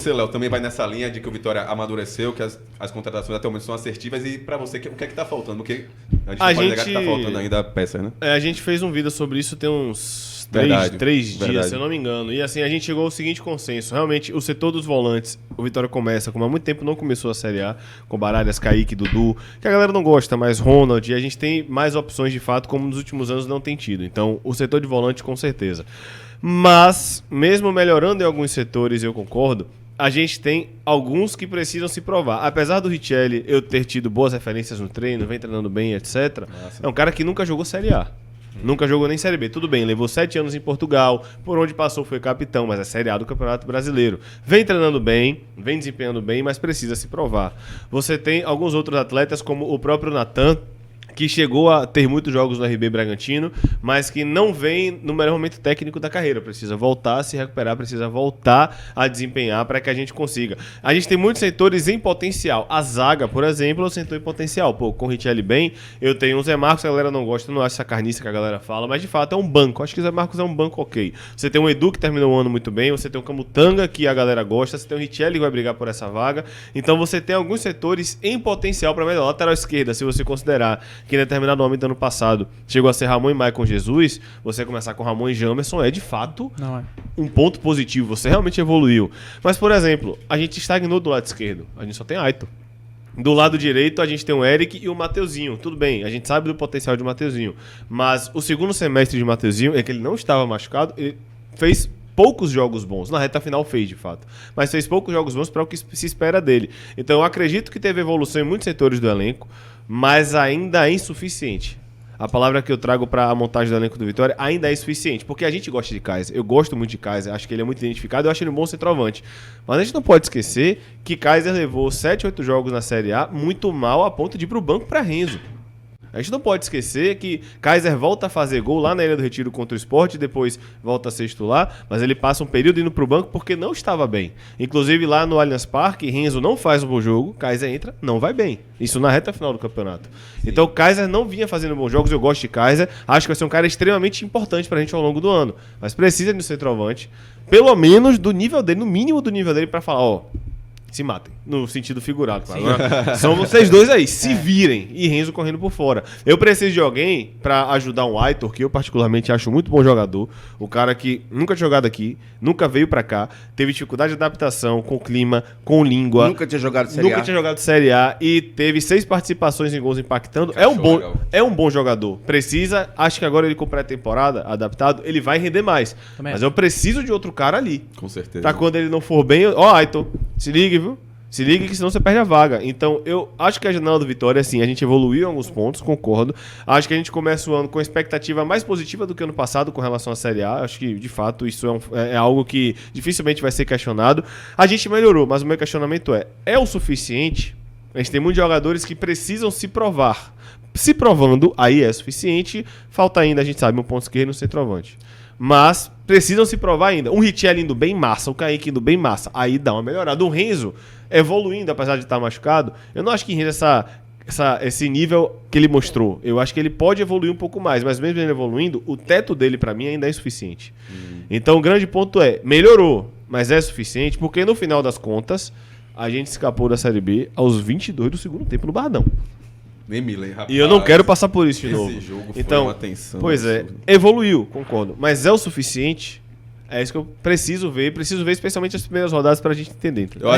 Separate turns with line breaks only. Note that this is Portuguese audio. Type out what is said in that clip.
Você, Léo, também vai nessa linha de que o Vitória amadureceu, que as contratações até o momento são assertivas, e pra você, o que é que tá faltando? Porque a gente não pode negar que tá faltando ainda peças, né?
A gente fez um vídeo sobre isso tem uns três dias, se eu não me engano. E assim, a gente chegou ao seguinte consenso. Realmente, o setor dos volantes, o Vitória começa, como há muito tempo não começou a Série A, com Baralhas, Kaique, Dudu, que a galera não gosta, mas Ronald, e a gente tem mais opções de fato, como nos últimos anos não tem tido. Então, o setor de volante, com certeza. Mas, mesmo melhorando em alguns setores, eu concordo, a gente tem alguns que precisam se provar. Apesar do Richelli eu ter tido boas referências no treino, vem treinando bem, etc. Nossa. É um cara que nunca jogou Série A. Nunca jogou nem Série B. Tudo bem, levou 7 anos em Portugal, por onde passou foi capitão, mas é Série A do Campeonato Brasileiro. Vem treinando bem, vem desempenhando bem, mas precisa se provar. Você tem alguns outros atletas, como o próprio Natan, que chegou a ter muitos jogos no RB Bragantino, mas que não vem no melhor momento técnico da carreira. Precisa voltar a se recuperar, precisa voltar a desempenhar para que a gente consiga. A gente tem muitos setores em potencial. A zaga, por exemplo, é um setor em potencial. Pô, com o Richelli bem, eu tenho um Zé Marcos, a galera não gosta, não acha essa carniça que a galera fala, mas de fato é um banco. Acho que o Zé Marcos é um banco ok. Você tem um Edu que terminou o ano muito bem, você tem um Camutanga que a galera gosta, você tem um Richelli que vai brigar por essa vaga. Então você tem alguns setores em potencial para melhor. Lateral esquerda, se você considerar que em determinado momento do ano passado chegou a ser Ramon e Maicon Jesus, você começar com Ramon e Jamerson é de fato um ponto positivo, você realmente evoluiu. Mas, por exemplo, a gente estagnou do lado esquerdo, a gente só tem Aitor. Do lado direito a gente tem o Eric e o Mateuzinho. Tudo bem, a gente sabe do potencial de Mateuzinho, mas o segundo semestre de Mateuzinho é que ele não estava machucado, ele fez poucos jogos bons. Na reta final fez, de fato. Mas fez poucos jogos bons para o que se espera dele. Então eu acredito que teve evolução em muitos setores do elenco, mas ainda é insuficiente. A palavra que eu trago para a montagem do elenco do Vitória ainda é insuficiente, porque a gente gosta de Kaiser. Eu gosto muito de Kaiser, acho que ele é muito identificado, eu acho ele um bom centroavante. Mas a gente não pode esquecer que Kaiser levou 7, 8 jogos na Série A muito mal a ponto de ir para o banco para Renzo. A gente não pode esquecer que Kaiser volta a fazer gol lá na Ilha do Retiro contra o Sport, depois volta a ser titular, mas ele passa um período indo pro banco porque não estava bem. Inclusive lá no Allianz Parque, Renzo não faz um bom jogo, Kaiser entra, não vai bem. Isso na reta final do campeonato. Sim. Então Kaiser não vinha fazendo bons jogos, eu gosto de Kaiser, acho que vai ser um cara extremamente importante pra gente ao longo do ano, mas precisa de um centroavante, pelo menos do nível dele, no mínimo do nível dele, pra falar, ó, se matem, no sentido figurado, claro. Agora, são vocês dois aí, se virem, e Renzo correndo por fora. Eu preciso de alguém pra ajudar um Aitor, que eu particularmente acho muito bom jogador, o cara que nunca tinha jogado aqui, nunca veio pra cá, teve dificuldade de adaptação com o clima, com língua.
Nunca tinha jogado Série A.
Nunca tinha jogado Série A e teve 6 participações em gols impactando. É um bom jogador. Precisa, acho que agora ele com pré-temporada, adaptado, ele vai render mais. Também. Mas eu preciso de outro cara ali.
Com certeza.
Pra quando ele não for bem, ó, Aitor, se ligue, viu? Se liga que senão você perde a vaga. Então, eu acho que a janela do Vitória, assim, a gente evoluiu em alguns pontos, concordo. Acho que a gente começa o ano com expectativa mais positiva do que ano passado com relação à Série A. Acho que, de fato, isso é algo que dificilmente vai ser questionado. A gente melhorou, mas o meu questionamento é o suficiente? A gente tem muitos jogadores que precisam se provar. Se provando, aí é suficiente. Falta ainda, a gente sabe, um ponto esquerdo e um centroavante. Mas precisam se provar ainda. Um Richelli indo bem massa, o Kaique indo bem massa, aí dá uma melhorada. O Renzo evoluindo, apesar de estar machucado, eu não acho que Renzo esse nível que ele mostrou. Eu acho que ele pode evoluir um pouco mais, mas mesmo ele evoluindo, o teto dele pra mim ainda é insuficiente. Então o grande ponto melhorou, mas é suficiente, porque no final das contas, a gente escapou da Série B aos 22 do segundo tempo no Bardão.
Rapaz,
e eu não quero passar por isso de novo.
Esse jogo
então,
foi uma tensão.
Pois evoluiu, concordo. Mas é o suficiente? É isso que eu preciso ver especialmente as primeiras rodadas pra gente entender.
Eu acho